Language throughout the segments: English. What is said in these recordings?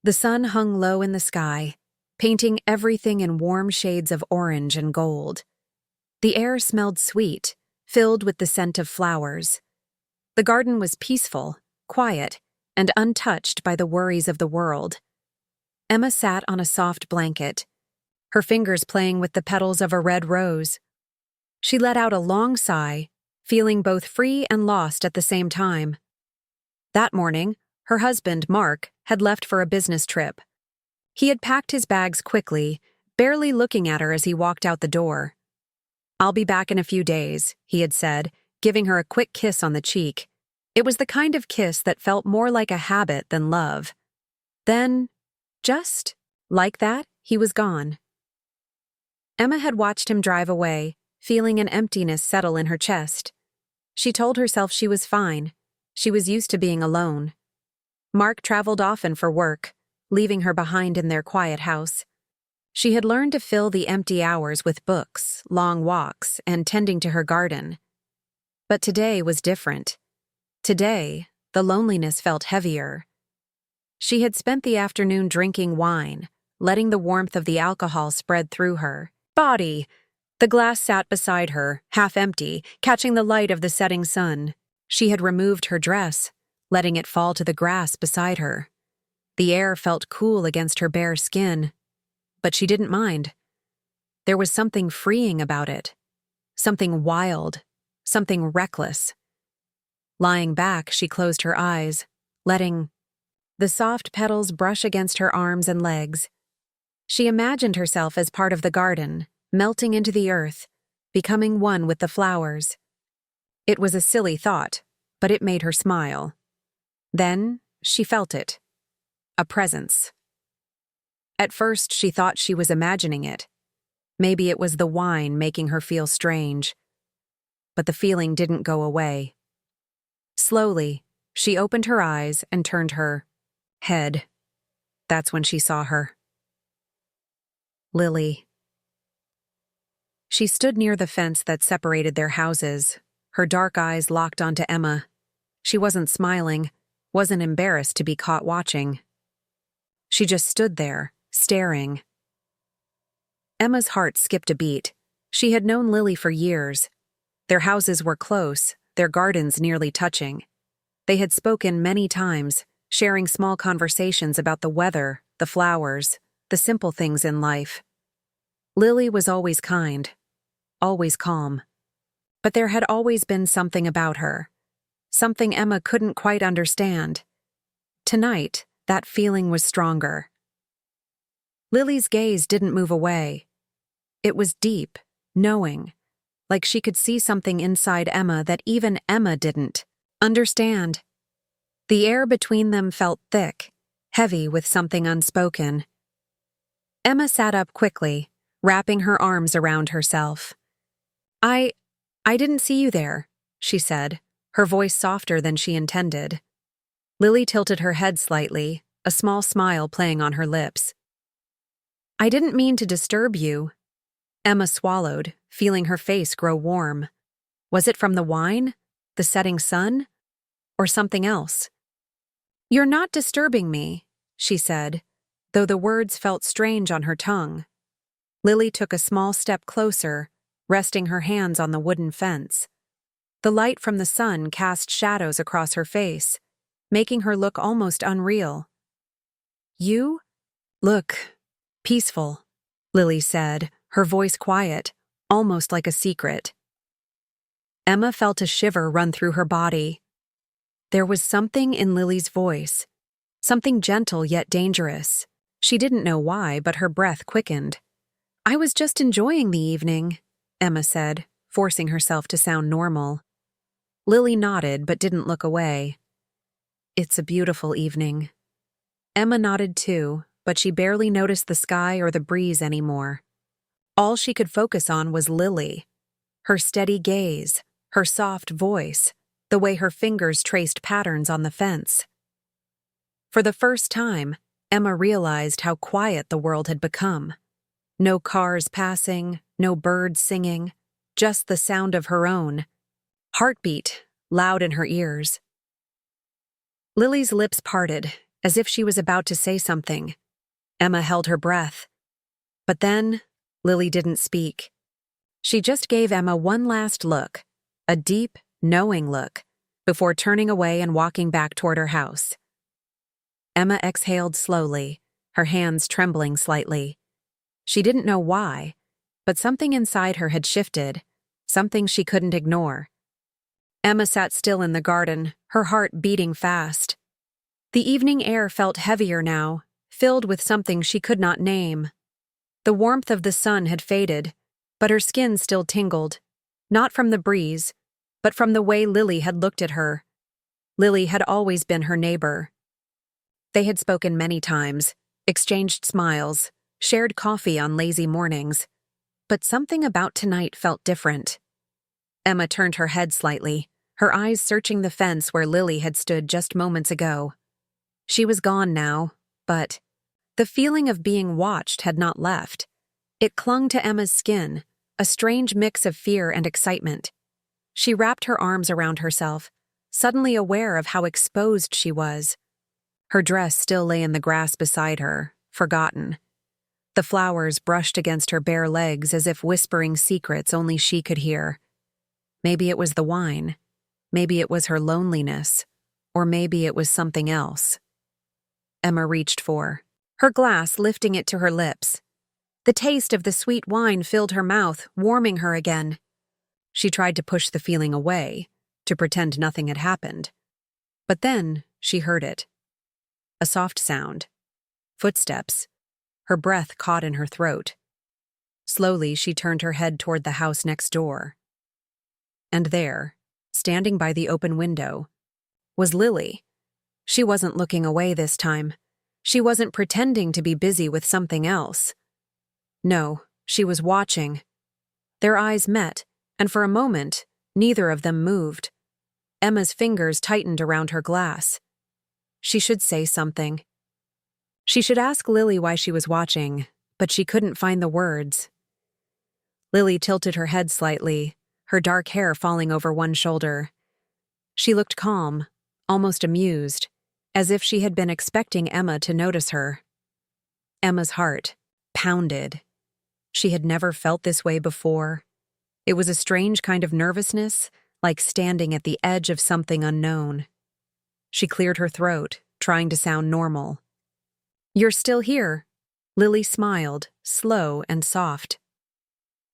The sun hung low in the sky, painting everything in warm shades of orange and gold. The air smelled sweet, filled with the scent of flowers. The garden was peaceful, quiet, and untouched by the worries of the world. Emma sat on a soft blanket, her fingers playing with the petals of a red rose. She let out a long sigh, feeling both free and lost at the same time. That morning, her husband, Mark, had left for a business trip. He had packed his bags quickly, barely looking at her as he walked out the door. "I'll be back in a few days," he had said, giving her a quick kiss on the cheek. It was the kind of kiss that felt more like a habit than love. Then, just like that, he was gone. Emma had watched him drive away, feeling an emptiness settle in her chest. She told herself she was fine. She was used to being alone. Mark traveled often for work, leaving her behind in their quiet house. She had learned to fill the empty hours with books, long walks, and tending to her garden. But today was different. Today, the loneliness felt heavier. She had spent the afternoon drinking wine, letting the warmth of the alcohol spread through her body. The glass sat beside her, half empty, catching the light of the setting sun. She had removed her dress, letting it fall to the grass beside her. The air felt cool against her bare skin, but she didn't mind. There was something freeing about it, something wild, something reckless. Lying back, she closed her eyes, letting the soft petals brush against her arms and legs. She imagined herself as part of the garden, melting into the earth, becoming one with the flowers. It was a silly thought, but it made her smile. Then she felt it. A presence. At first, she thought she was imagining it. Maybe it was the wine making her feel strange. But the feeling didn't go away. Slowly, she opened her eyes and turned her head. That's when she saw her. Lily. She stood near the fence that separated their houses, her dark eyes locked onto Emma. She wasn't smiling, wasn't embarrassed to be caught watching. She just stood there, staring. Emma's heart skipped a beat. She had known Lily for years. Their houses were close, their gardens nearly touching. They had spoken many times, sharing small conversations about the weather, the flowers, the simple things in life. Lily was always kind, always calm. But there had always been something about her, something Emma couldn't quite understand. Tonight, that feeling was stronger. Lily's gaze didn't move away. It was deep, knowing, like she could see something inside Emma that even Emma didn't understand. The air between them felt thick, heavy with something unspoken. Emma sat up quickly, wrapping her arms around herself. I didn't see you there," she said, her voice softer than she intended. Lily tilted her head slightly, a small smile playing on her lips. "I didn't mean to disturb you." Emma swallowed, feeling her face grow warm. Was it from the wine, the setting sun, or something else? "You're not disturbing me," she said, though the words felt strange on her tongue. Lily took a small step closer, resting her hands on the wooden fence. The light from the sun cast shadows across her face, making her look almost unreal. "You look peaceful," Lily said, her voice quiet, almost like a secret. Emma felt a shiver run through her body. There was something in Lily's voice, something gentle yet dangerous. She didn't know why, but her breath quickened. "I was just enjoying the evening," Emma said, forcing herself to sound normal. Lily nodded but didn't look away. "It's a beautiful evening." Emma nodded too, but she barely noticed the sky or the breeze anymore. All she could focus on was Lily, her steady gaze, her soft voice, the way her fingers traced patterns on the fence. For the first time, Emma realized how quiet the world had become. No cars passing, no birds singing, just the sound of her own heartbeat, loud in her ears. Lily's lips parted, as if she was about to say something. Emma held her breath. But then, Lily didn't speak. She just gave Emma one last look, a deep, knowing look, before turning away and walking back toward her house. Emma exhaled slowly, her hands trembling slightly. She didn't know why, but something inside her had shifted, something she couldn't ignore. Emma sat still in the garden, her heart beating fast. The evening air felt heavier now, filled with something she could not name. The warmth of the sun had faded, but her skin still tingled, not from the breeze, but from the way Lily had looked at her. Lily had always been her neighbor. They had spoken many times, exchanged smiles, shared coffee on lazy mornings. But something about tonight felt different. Emma turned her head slightly, her eyes searching the fence where Lily had stood just moments ago. She was gone now, but the feeling of being watched had not left. It clung to Emma's skin, a strange mix of fear and excitement. She wrapped her arms around herself, suddenly aware of how exposed she was. Her dress still lay in the grass beside her, forgotten. The flowers brushed against her bare legs as if whispering secrets only she could hear. Maybe it was the wine. Maybe it was her loneliness. Or maybe it was something else. Emma reached for her glass, lifting it to her lips. The taste of the sweet wine filled her mouth, warming her again. She tried to push the feeling away, to pretend nothing had happened. But then she heard it. A soft sound. Footsteps. Her breath caught in her throat. Slowly, she turned her head toward the house next door. And there, standing by the open window, was Lily. She wasn't looking away this time. She wasn't pretending to be busy with something else. No, she was watching. Their eyes met, and for a moment, neither of them moved. Emma's fingers tightened around her glass. She should say something. She should ask Lily why she was watching, but she couldn't find the words. Lily tilted her head slightly, her dark hair falling over one shoulder. She looked calm, almost amused, as if she had been expecting Emma to notice her. Emma's heart pounded. She had never felt this way before. It was a strange kind of nervousness, like standing at the edge of something unknown. She cleared her throat, trying to sound normal. "You're still here," Lily smiled, slow and soft.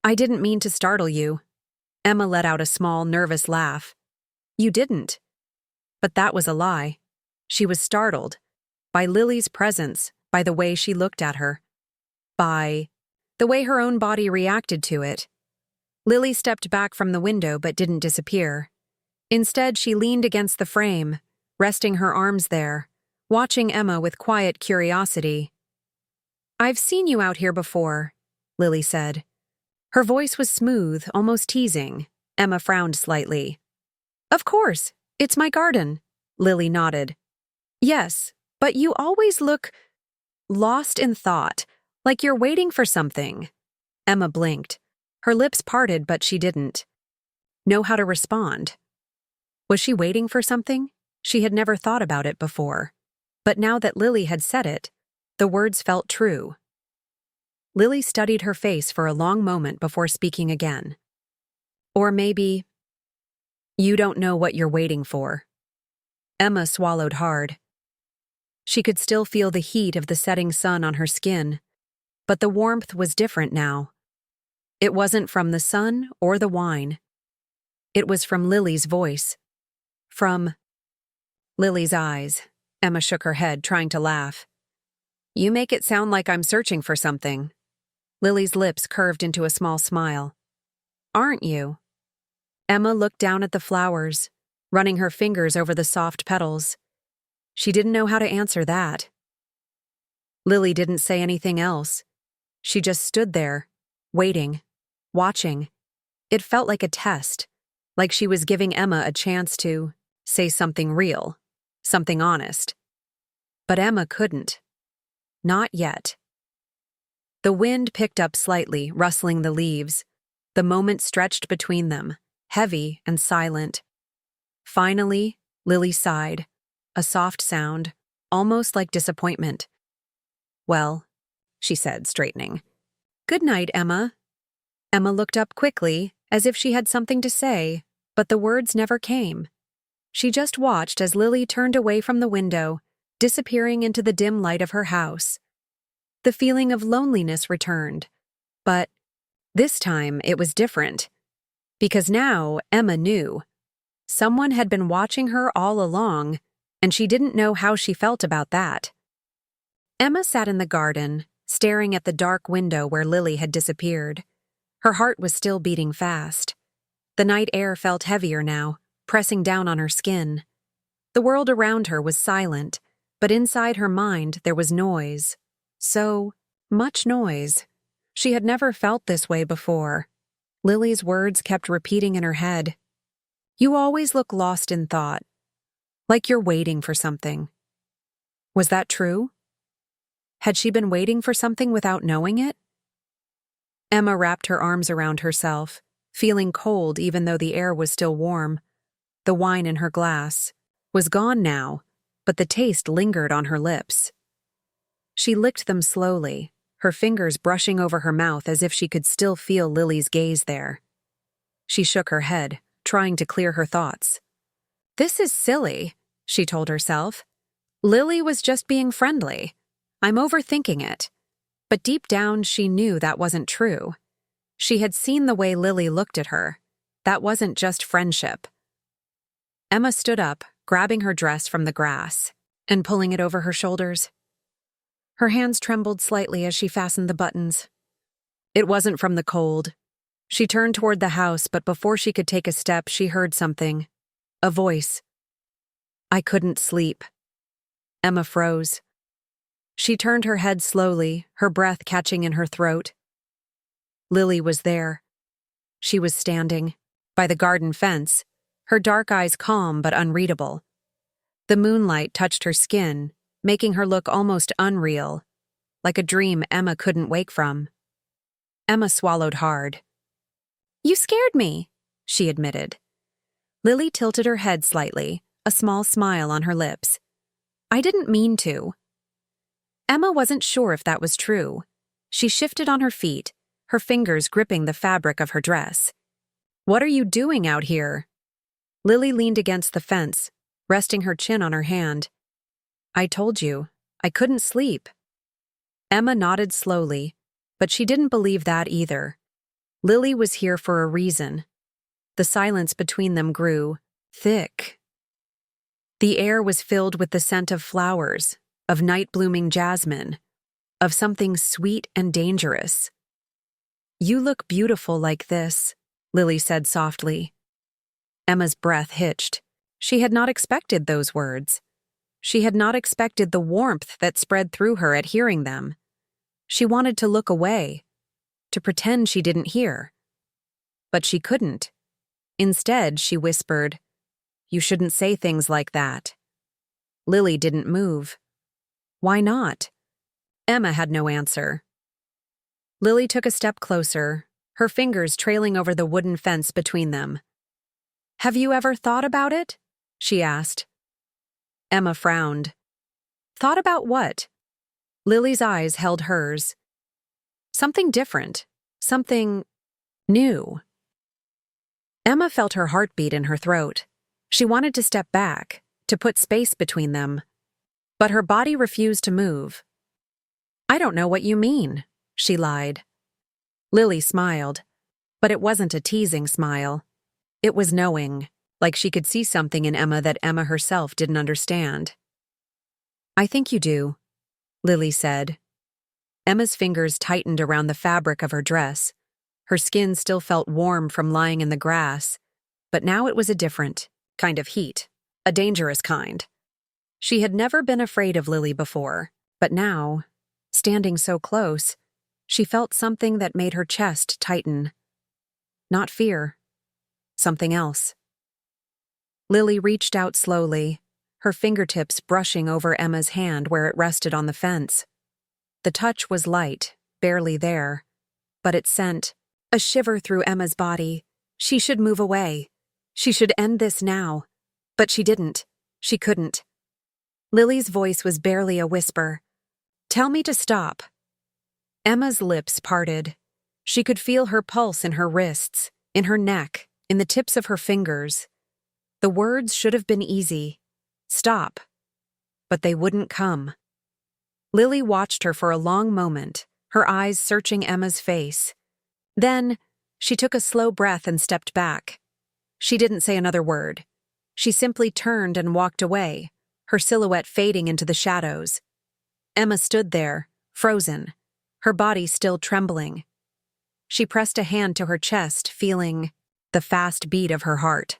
"I didn't mean to startle you." Emma let out a small, nervous laugh. "You didn't." But that was a lie. She was startled. By Lily's presence, by the way she looked at her. By the way her own body reacted to it. Lily stepped back from the window but didn't disappear. Instead, she leaned against the frame, resting her arms there, watching Emma with quiet curiosity. "I've seen you out here before," Lily said. Her voice was smooth, almost teasing. Emma frowned slightly. "Of course, it's my garden," Lily nodded. "Yes, but you always look lost in thought, like you're waiting for something." Emma blinked. Her lips parted, but she didn't know how to respond. Was she waiting for something? She had never thought about it before. But now that Lily had said it, the words felt true. Lily studied her face for a long moment before speaking again. "Or maybe, you don't know what you're waiting for." Emma swallowed hard. She could still feel the heat of the setting sun on her skin, but the warmth was different now. It wasn't from the sun or the wine. It was from Lily's voice. From Lily's eyes. Emma shook her head, trying to laugh. "You make it sound like I'm searching for something." Lily's lips curved into a small smile. "Aren't you?" Emma looked down at the flowers, running her fingers over the soft petals. She didn't know how to answer that. Lily didn't say anything else. She just stood there, waiting, watching. It felt like a test, like she was giving Emma a chance to say something real, something honest. But Emma couldn't. Not yet. The wind picked up slightly, rustling the leaves. The moment stretched between them, heavy and silent. Finally, Lily sighed, a soft sound, almost like disappointment. "Well," she said, straightening. "Good night, Emma." Emma looked up quickly, as if she had something to say, but the words never came. She just watched as Lily turned away from the window, disappearing into the dim light of her house. The feeling of loneliness returned, but this time it was different. Because now Emma knew. Someone had been watching her all along, and she didn't know how she felt about that. Emma sat in the garden, staring at the dark window where Lily had disappeared. Her heart was still beating fast. The night air felt heavier now, pressing down on her skin. The world around her was silent, but inside her mind there was noise. So much noise. She had never felt this way before. Lily's words kept repeating in her head. "You always look lost in thought, like you're waiting for something." Was that true? Had she been waiting for something without knowing it? Emma wrapped her arms around herself, feeling cold even though the air was still warm. The wine in her glass was gone now, but the taste lingered on her lips. She licked them slowly, her fingers brushing over her mouth as if she could still feel Lily's gaze there. She shook her head, trying to clear her thoughts. "This is silly," she told herself. "Lily was just being friendly. I'm overthinking it." But deep down, she knew that wasn't true. She had seen the way Lily looked at her. That wasn't just friendship. Emma stood up, grabbing her dress from the grass and pulling it over her shoulders. Her hands trembled slightly as she fastened the buttons. It wasn't from the cold. She turned toward the house, but before she could take a step, she heard something. A voice. "I couldn't sleep." Emma froze. She turned her head slowly, her breath catching in her throat. Lily was there. She was standing by the garden fence, her dark eyes calm but unreadable. The moonlight touched her skin, making her look almost unreal, like a dream Emma couldn't wake from. Emma swallowed hard. "You scared me," she admitted. Lily tilted her head slightly, a small smile on her lips. "I didn't mean to." Emma wasn't sure if that was true. She shifted on her feet, her fingers gripping the fabric of her dress. "What are you doing out here?" Lily leaned against the fence, resting her chin on her hand. "I told you, I couldn't sleep." Emma nodded slowly, but she didn't believe that either. Lily was here for a reason. The silence between them grew thick. The air was filled with the scent of flowers, of night-blooming jasmine, of something sweet and dangerous. "You look beautiful like this," Lily said softly. Emma's breath hitched. She had not expected those words. She had not expected the warmth that spread through her at hearing them. She wanted to look away, to pretend she didn't hear. But she couldn't. Instead, she whispered, "You shouldn't say things like that." Lily didn't move. Why not? Emma had no answer. Lily took a step closer, her fingers trailing over the wooden fence between them. "Have you ever thought about it?" she asked. Emma frowned. "Thought about what?" Lily's eyes held hers. Something different. Something new. Emma felt her heartbeat in her throat. She wanted to step back, to put space between them. But her body refused to move. "I don't know what you mean," she lied. Lily smiled, but it wasn't a teasing smile. It was knowing, like she could see something in Emma that Emma herself didn't understand. "I think you do," Lily said. Emma's fingers tightened around the fabric of her dress. Her skin still felt warm from lying in the grass, but now it was a different kind of heat, a dangerous kind. She had never been afraid of Lily before, but now, standing so close, she felt something that made her chest tighten. Not fear. Something else. Lily reached out slowly, her fingertips brushing over Emma's hand where it rested on the fence. The touch was light, barely there, but it sent a shiver through Emma's body. She should move away. She should end this now. But she didn't. She couldn't. Lily's voice was barely a whisper. "Tell me to stop." Emma's lips parted. She could feel her pulse in her wrists, in her neck, in the tips of her fingers. The words should have been easy. Stop. But they wouldn't come. Lily watched her for a long moment, her eyes searching Emma's face. Then, she took a slow breath and stepped back. She didn't say another word. She simply turned and walked away, her silhouette fading into the shadows. Emma stood there, frozen, her body still trembling. She pressed a hand to her chest, feeling the fast beat of her heart.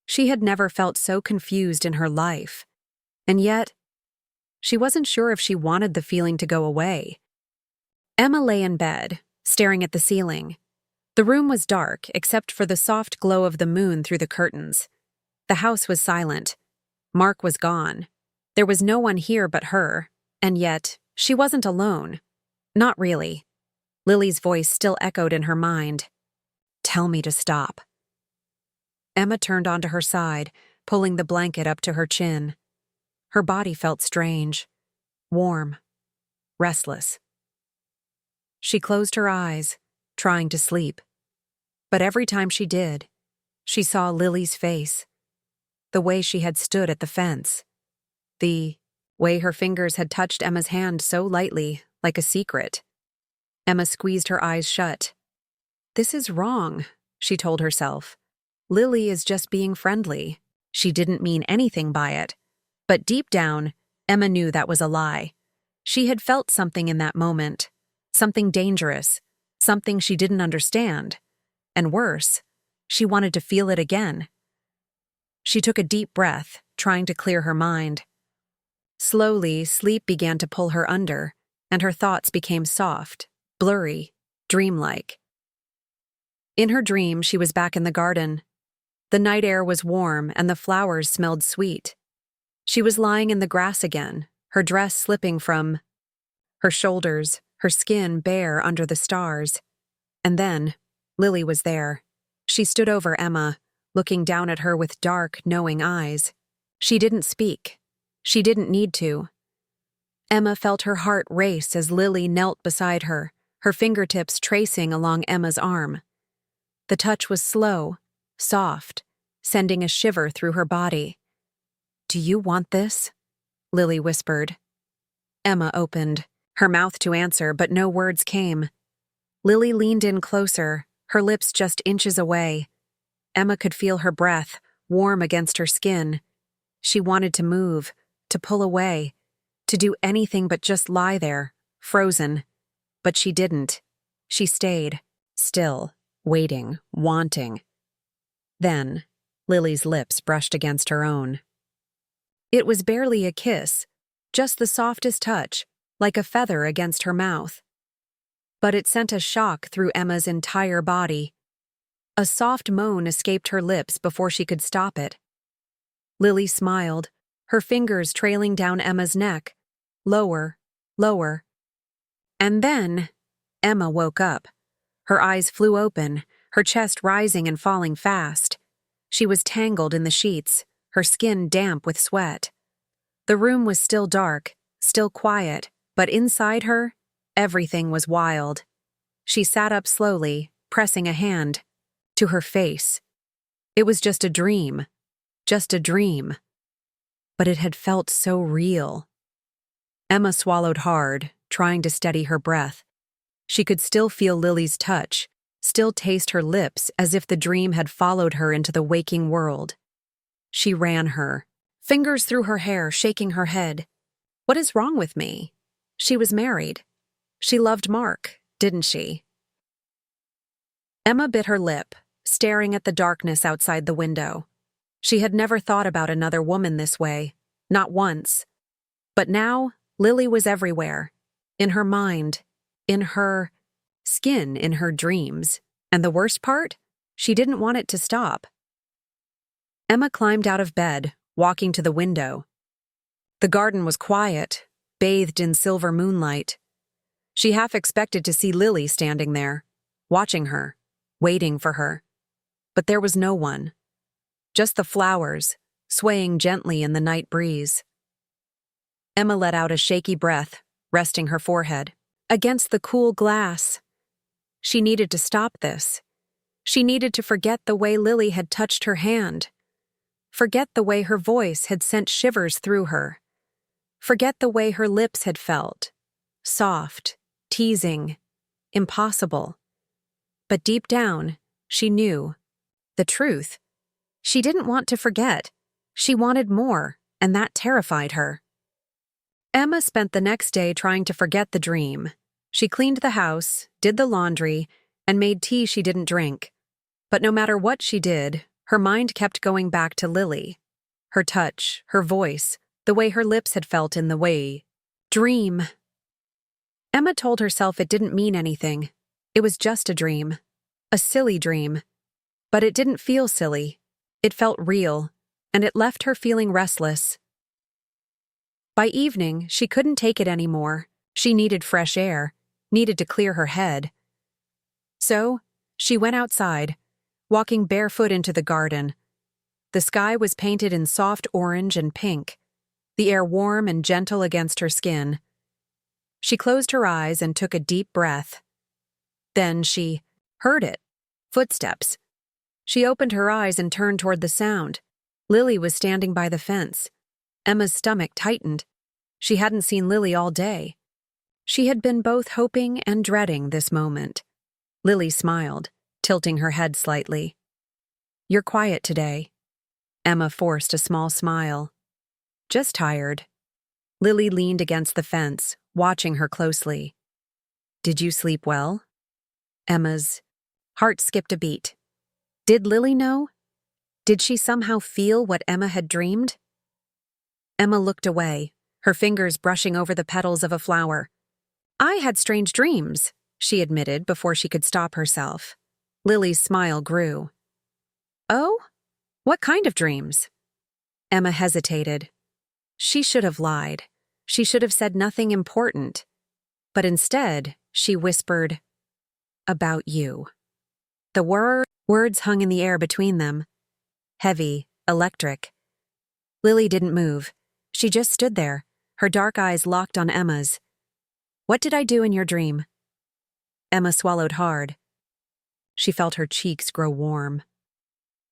She had never felt so confused in her life, and yet, she wasn't sure if she wanted the feeling to go away. Emma lay in bed, staring at the ceiling. The room was dark, except for the soft glow of the moon through the curtains. The house was silent. Mark was gone. There was no one here but her, and yet, she wasn't alone. Not really. Lily's voice still echoed in her mind. "Tell me to stop." Emma turned onto her side, pulling the blanket up to her chin. Her body felt strange, warm, restless. She closed her eyes, trying to sleep. But every time she did, she saw Lily's face, the way she had stood at the fence, the way her fingers had touched Emma's hand so lightly, like a secret. Emma squeezed her eyes shut. "This is wrong," she told herself. "Lily is just being friendly. She didn't mean anything by it." But deep down, Emma knew that was a lie. She had felt something in that moment, something dangerous, something she didn't understand. And worse, she wanted to feel it again. She took a deep breath, trying to clear her mind. Slowly, sleep began to pull her under, and her thoughts became soft, blurry, dreamlike. In her dream, she was back in the garden. The night air was warm and the flowers smelled sweet. She was lying in the grass again, her dress slipping from her shoulders, her skin bare under the stars. And then, Lily was there. She stood over Emma, looking down at her with dark, knowing eyes. She didn't speak. She didn't need to. Emma felt her heart race as Lily knelt beside her, her fingertips tracing along Emma's arm. The touch was slow, soft, sending a shiver through her body. "Do you want this?" Lily whispered. Emma opened, her mouth to answer, but no words came. Lily leaned in closer, her lips just inches away. Emma could feel her breath, warm against her skin. She wanted to move, to pull away, to do anything but just lie there, frozen. But she didn't. She stayed, still, waiting, wanting. Then, Lily's lips brushed against her own. It was barely a kiss, just the softest touch, like a feather against her mouth. But it sent a shock through Emma's entire body. A soft moan escaped her lips before she could stop it. Lily smiled, her fingers trailing down Emma's neck, lower, lower. And then, Emma woke up. Her eyes flew open, her chest rising and falling fast. She was tangled in the sheets, her skin damp with sweat. The room was still dark, still quiet, but inside her, everything was wild. She sat up slowly, pressing a hand to her face. It was just a dream. Just a dream. But it had felt so real. Emma swallowed hard, trying to steady her breath. She could still feel Lily's touch, still taste her lips as if the dream had followed her into the waking world. She ran her, fingers through her hair, shaking her head. What is wrong with me? She was married. She loved Mark, didn't she? Emma bit her lip, staring at the darkness outside the window. She had never thought about another woman this way, not once. But now, Lily was everywhere. In her mind, in her skin, in her dreams. And the worst part? She didn't want it to stop. Emma climbed out of bed, walking to the window. The garden was quiet, bathed in silver moonlight. She half expected to see Lily standing there, watching her, waiting for her. But there was no one. Just the flowers, swaying gently in the night breeze. Emma let out a shaky breath, resting her forehead against the cool glass. She needed to stop this. She needed to forget the way Lily had touched her hand. Forget the way her voice had sent shivers through her. Forget the way her lips had felt. Soft, teasing, impossible. But deep down, she knew. The truth. She didn't want to forget. She wanted more, and that terrified her. Emma spent the next day trying to forget the dream. She cleaned the house, did the laundry, and made tea she didn't drink. But no matter what she did, her mind kept going back to Lily. Her touch, her voice, the way her lips had felt in the way. Dream. Emma told herself it didn't mean anything. It was just a dream. A silly dream. But it didn't feel silly. It felt real, and it left her feeling restless. By evening, she couldn't take it anymore. She needed fresh air, needed to clear her head. So, she went outside, walking barefoot into the garden. The sky was painted in soft orange and pink, the air warm and gentle against her skin. She closed her eyes and took a deep breath. Then she heard it. Footsteps. She opened her eyes and turned toward the sound. Lily was standing by the fence. Emma's stomach tightened. She hadn't seen Lily all day. She had been both hoping and dreading this moment. Lily smiled, tilting her head slightly. "You're quiet today." Emma forced a small smile. "Just tired." Lily leaned against the fence, watching her closely. "Did you sleep well?" Emma's heart skipped a beat. Did Lily know? Did she somehow feel what Emma had dreamed? Emma looked away, her fingers brushing over the petals of a flower. "I had strange dreams," she admitted before she could stop herself. Lily's smile grew. "Oh? What kind of dreams?" Emma hesitated. She should have lied. She should have said nothing important. But instead, she whispered, "About you." The words hung in the air between them. Heavy, electric. Lily didn't move. She just stood there, her dark eyes locked on Emma's. "What did I do in your dream?" Emma swallowed hard. She felt her cheeks grow warm.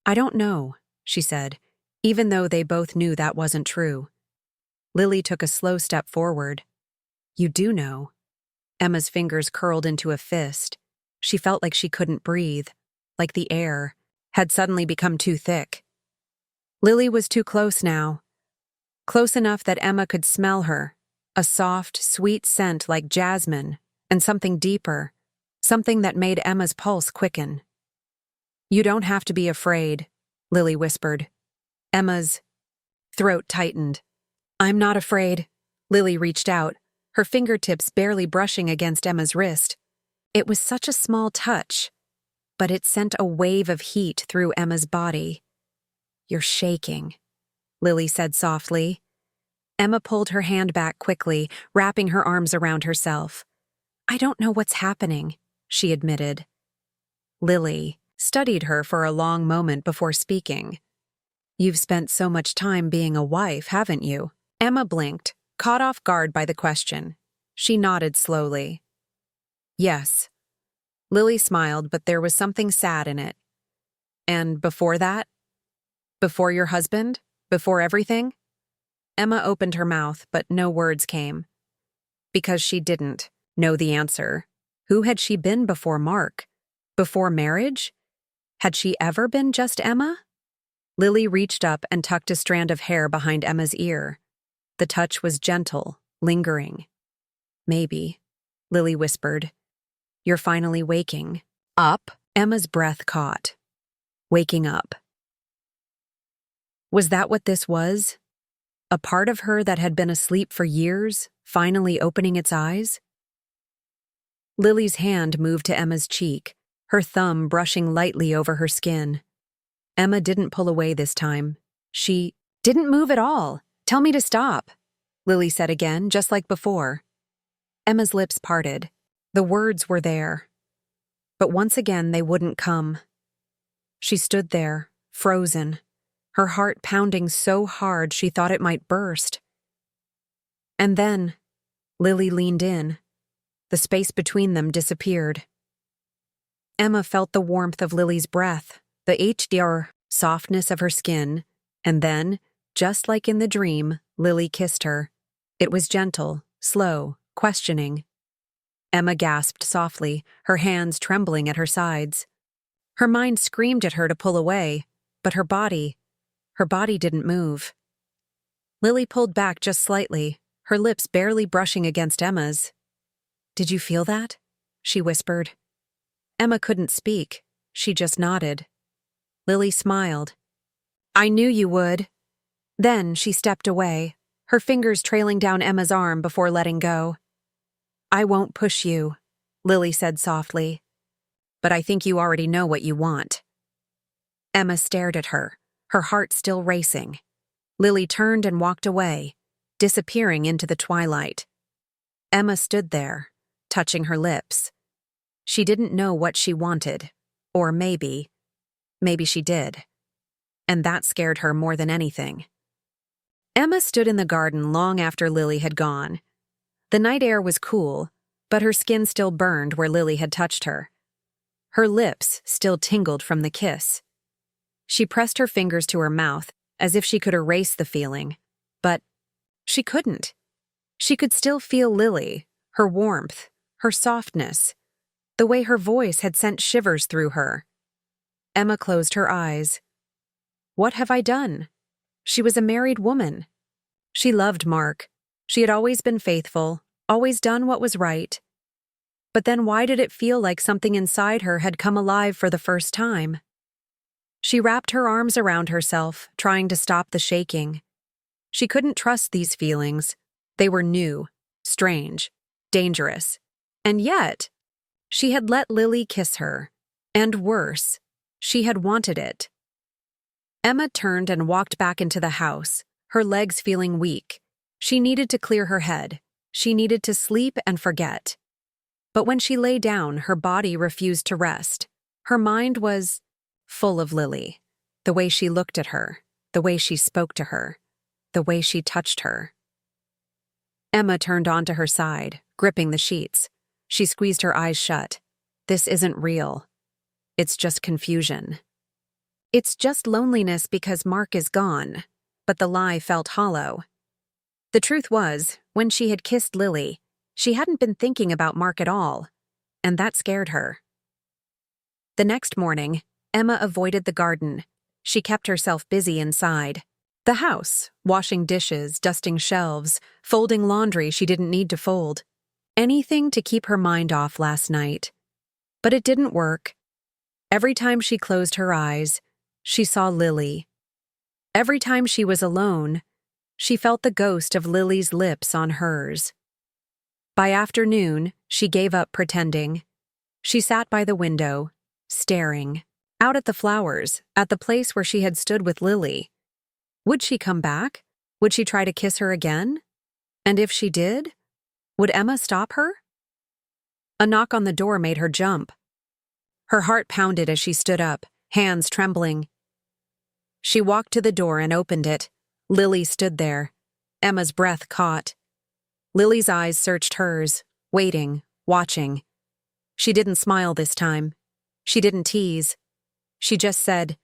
"I don't know," she said, even though they both knew that wasn't true. Lily took a slow step forward. "You do know." Emma's fingers curled into a fist. She felt like she couldn't breathe, like the air had suddenly become too thick. Lily was too close now. Close enough that Emma could smell her, a soft, sweet scent like jasmine, and something deeper, something that made Emma's pulse quicken. "You don't have to be afraid," Lily whispered. Emma's throat tightened. "I'm not afraid." Lily reached out, her fingertips barely brushing against Emma's wrist. It was such a small touch, but it sent a wave of heat through Emma's body. "You're shaking," Lily said softly. Emma pulled her hand back quickly, wrapping her arms around herself. "I don't know what's happening," she admitted. Lily studied her for a long moment before speaking. "You've spent so much time being a wife, haven't you?" Emma blinked, caught off guard by the question. She nodded slowly. "Yes." Lily smiled, but there was something sad in it. "And before that? Before your husband? Before everything?" Emma opened her mouth, but no words came. Because she didn't know the answer. Who had she been before Mark? Before marriage? Had she ever been just Emma? Lily reached up and tucked a strand of hair behind Emma's ear. The touch was gentle, lingering. "Maybe," Lily whispered. "You're finally waking up." Emma's breath caught. Waking up. Was that what this was? A part of her that had been asleep for years, finally opening its eyes? Lily's hand moved to Emma's cheek, her thumb brushing lightly over her skin. Emma didn't pull away this time. She didn't move at all. "Tell me to stop," Lily said again, just like before. Emma's lips parted. The words were there. But once again they wouldn't come. She stood there, frozen, her heart pounding so hard she thought it might burst. And then, Lily leaned in. The space between them disappeared. Emma felt the warmth of Lily's breath, the HDR softness of her skin, and then, just like in the dream, Lily kissed her. It was gentle, slow, questioning. Emma gasped softly, her hands trembling at her sides. Her mind screamed at her to pull away, but her body didn't move. Lily pulled back just slightly, her lips barely brushing against Emma's. "Did you feel that?" she whispered. Emma couldn't speak. She just nodded. Lily smiled. "I knew you would." Then she stepped away, her fingers trailing down Emma's arm before letting go. "I won't push you," Lily said softly. "But I think you already know what you want." Emma stared at her, her heart still racing. Lily turned and walked away, disappearing into the twilight. Emma stood there, touching her lips. She didn't know what she wanted, or maybe she did. And that scared her more than anything. Emma stood in the garden long after Lily had gone. The night air was cool, but her skin still burned where Lily had touched her. Her lips still tingled from the kiss. She pressed her fingers to her mouth as if she could erase the feeling, but she couldn't. She could still feel Lily, her warmth, her softness, the way her voice had sent shivers through her. Emma closed her eyes. What have I done? She was a married woman. She loved Mark. She had always been faithful, always done what was right. But then why did it feel like something inside her had come alive for the first time? She wrapped her arms around herself, trying to stop the shaking. She couldn't trust these feelings. They were new, strange, dangerous. And yet, she had let Lily kiss her. And worse, she had wanted it. Emma turned and walked back into the house, her legs feeling weak. She needed to clear her head. She needed to sleep and forget. But when she lay down, her body refused to rest. Her mind was full of Lily, the way she looked at her, the way she spoke to her, the way she touched her. Emma turned onto her side, gripping the sheets. She squeezed her eyes shut. This isn't real. It's just confusion. It's just loneliness because Mark is gone, but the lie felt hollow. The truth was, when she had kissed Lily, she hadn't been thinking about Mark at all, and that scared her. The next morning, Emma avoided the garden. She kept herself busy inside. The house, washing dishes, dusting shelves, folding laundry she didn't need to fold. Anything to keep her mind off last night. But it didn't work. Every time she closed her eyes, she saw Lily. Every time she was alone, she felt the ghost of Lily's lips on hers. By afternoon, she gave up pretending. She sat by the window, staring, out at the flowers, at the place where she had stood with Lily. Would she come back? Would she try to kiss her again? And if she did, would Emma stop her? A knock on the door made her jump. Her heart pounded as she stood up, hands trembling. She walked to the door and opened it. Lily stood there. Emma's breath caught. Lily's eyes searched hers, waiting, watching. She didn't smile this time. She didn't tease. She just said,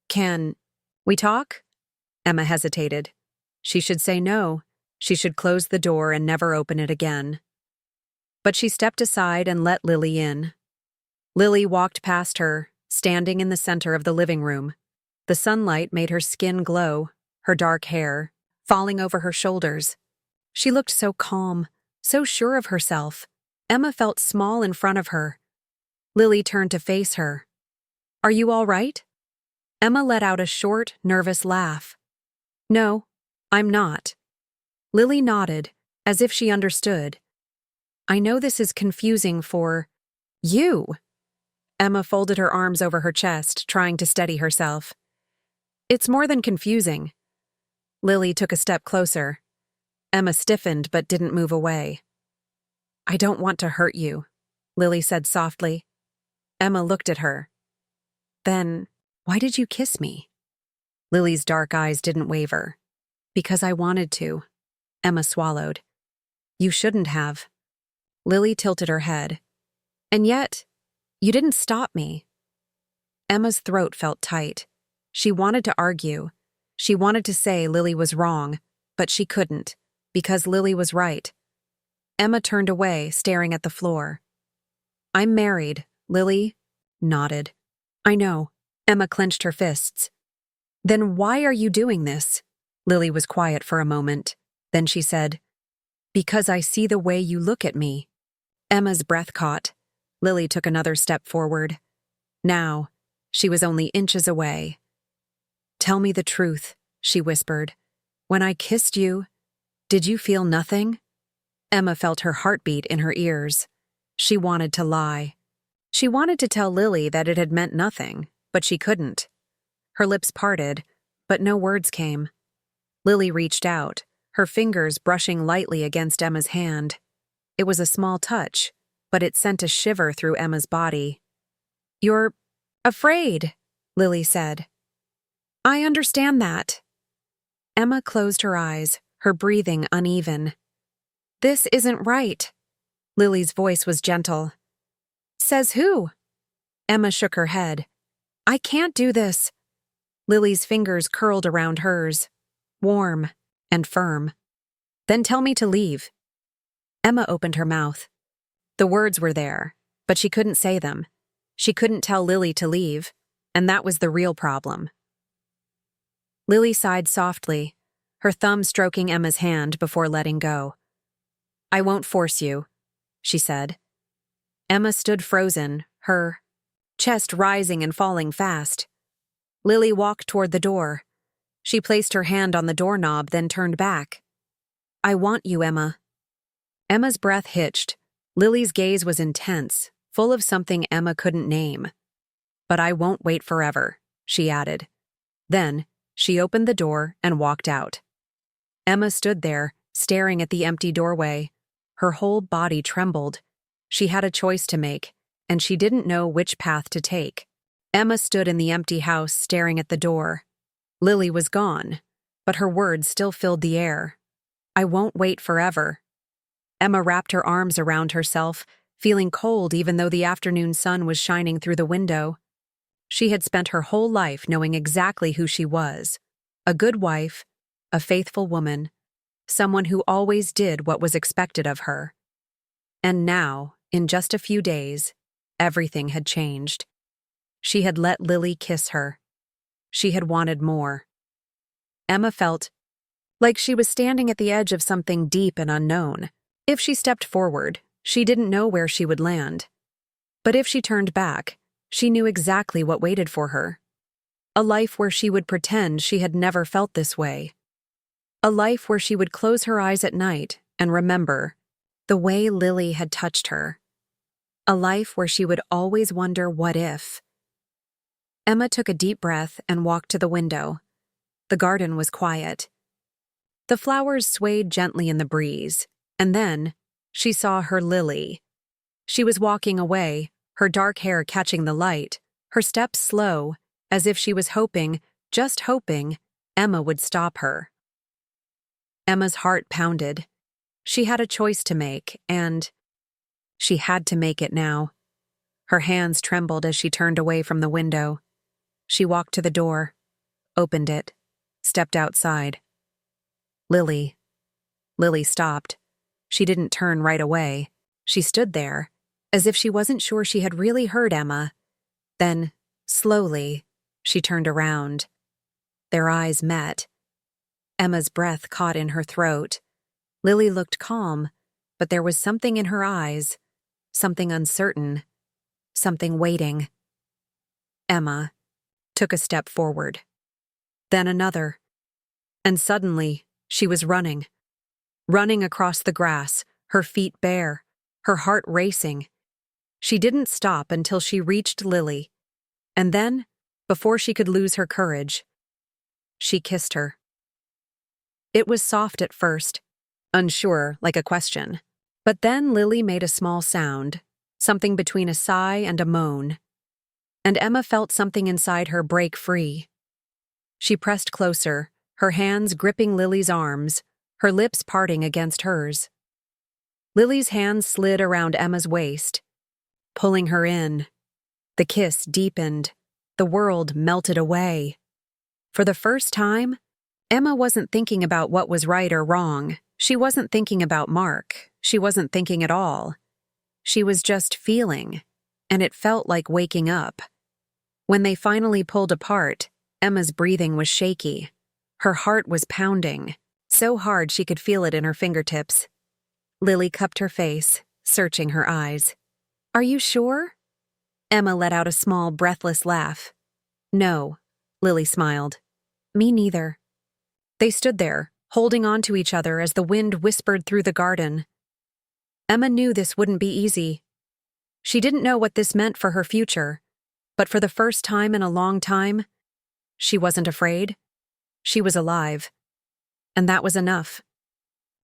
"Can we talk?" Emma hesitated. She should say no. She should close the door and never open it again. But she stepped aside and let Lily in. Lily walked past her, standing in the center of the living room. The sunlight made her skin glow, her dark hair falling over her shoulders. She looked so calm, so sure of herself. Emma felt small in front of her. Lily turned to face her. "Are you all right?" Emma let out a short, nervous laugh. "No, I'm not." Lily nodded, as if she understood. "I know this is confusing for you." Emma folded her arms over her chest, trying to steady herself. "It's more than confusing." Lily took a step closer. Emma stiffened but didn't move away. "I don't want to hurt you," Lily said softly. Emma looked at her. "Then, why did you kiss me?" Lily's dark eyes didn't waver. "Because I wanted to." Emma swallowed. You shouldn't have. Lily tilted her head. And yet, you didn't stop me. Emma's throat felt tight. She wanted to argue. She wanted to say Lily was wrong, but she couldn't, because Lily was right. Emma turned away, staring at the floor. I'm married, Lily nodded. I know. Emma clenched her fists. Then why are you doing this? Lily was quiet for a moment. Then she said, Because I see the way you look at me. Emma's breath caught. Lily took another step forward. Now, she was only inches away. Tell me the truth, she whispered. When I kissed you, did you feel nothing? Emma felt her heartbeat in her ears. She wanted to lie. She wanted to tell Lily that it had meant nothing, but she couldn't. Her lips parted, but no words came. Lily reached out, her fingers brushing lightly against Emma's hand. It was a small touch, but it sent a shiver through Emma's body. You're afraid, Lily said. I understand that. Emma closed her eyes, her breathing uneven. This isn't right. Lily's voice was gentle. Says who? Emma shook her head. I can't do this. Lily's fingers curled around hers, warm and firm. Then tell me to leave. Emma opened her mouth. The words were there, but she couldn't say them. She couldn't tell Lily to leave, and that was the real problem. Lily sighed softly, her thumb stroking Emma's hand before letting go. I won't force you, she said. Emma stood frozen, her chest rising and falling fast. Lily walked toward the door. She placed her hand on the doorknob, then turned back. I want you, Emma. Emma's breath hitched. Lily's gaze was intense, full of something Emma couldn't name. But I won't wait forever, she added. Then, she opened the door and walked out. Emma stood there, staring at the empty doorway. Her whole body trembled. She had a choice to make, and she didn't know which path to take. Emma stood in the empty house, staring at the door. Lily was gone, but her words still filled the air. I won't wait forever. Emma wrapped her arms around herself, feeling cold even though the afternoon sun was shining through the window. She had spent her whole life knowing exactly who she was. A good wife, a faithful woman, someone who always did what was expected of her. And now, in just a few days, everything had changed. She had let Lily kiss her. She had wanted more. Emma felt like she was standing at the edge of something deep and unknown. If she stepped forward, she didn't know where she would land. But if she turned back, she knew exactly what waited for her. A life where she would pretend she had never felt this way. A life where she would close her eyes at night and remember the way Lily had touched her. A life where she would always wonder what if. Emma took a deep breath and walked to the window. The garden was quiet. The flowers swayed gently in the breeze, and then she saw her Lily. She was walking away, her dark hair catching the light, her steps slow, as if she was hoping, just hoping, Emma would stop her. Emma's heart pounded. She had a choice to make, and she had to make it now. Her hands trembled as she turned away from the window. She walked to the door, opened it, stepped outside. Lily. Lily stopped. She didn't turn right away. She stood there, as if she wasn't sure she had really heard Emma. Then, slowly, she turned around. Their eyes met. Emma's breath caught in her throat. Lily looked calm, but there was something in her eyes, something uncertain, something waiting. Emma took a step forward. Then another. And suddenly, she was running. Running across the grass, her feet bare, her heart racing. She didn't stop until she reached Lily. And then, before she could lose her courage, she kissed her. It was soft at first, unsure, like a question. But then Lily made a small sound, something between a sigh and a moan. And Emma felt something inside her break free. She pressed closer, her hands gripping Lily's arms, her lips parting against hers. Lily's hands slid around Emma's waist, pulling her in. The kiss deepened. The world melted away. For the first time, Emma wasn't thinking about what was right or wrong. She wasn't thinking about Mark. She wasn't thinking at all. She was just feeling, and it felt like waking up. When they finally pulled apart, Emma's breathing was shaky. Her heart was pounding, so hard she could feel it in her fingertips. Lily cupped her face, searching her eyes. "Are you sure?" Emma let out a small, breathless laugh. "No," Lily smiled. "Me neither." They stood there, holding on to each other as the wind whispered through the garden. Emma knew this wouldn't be easy. She didn't know what this meant for her future, but for the first time in a long time, she wasn't afraid. She was alive. And that was enough.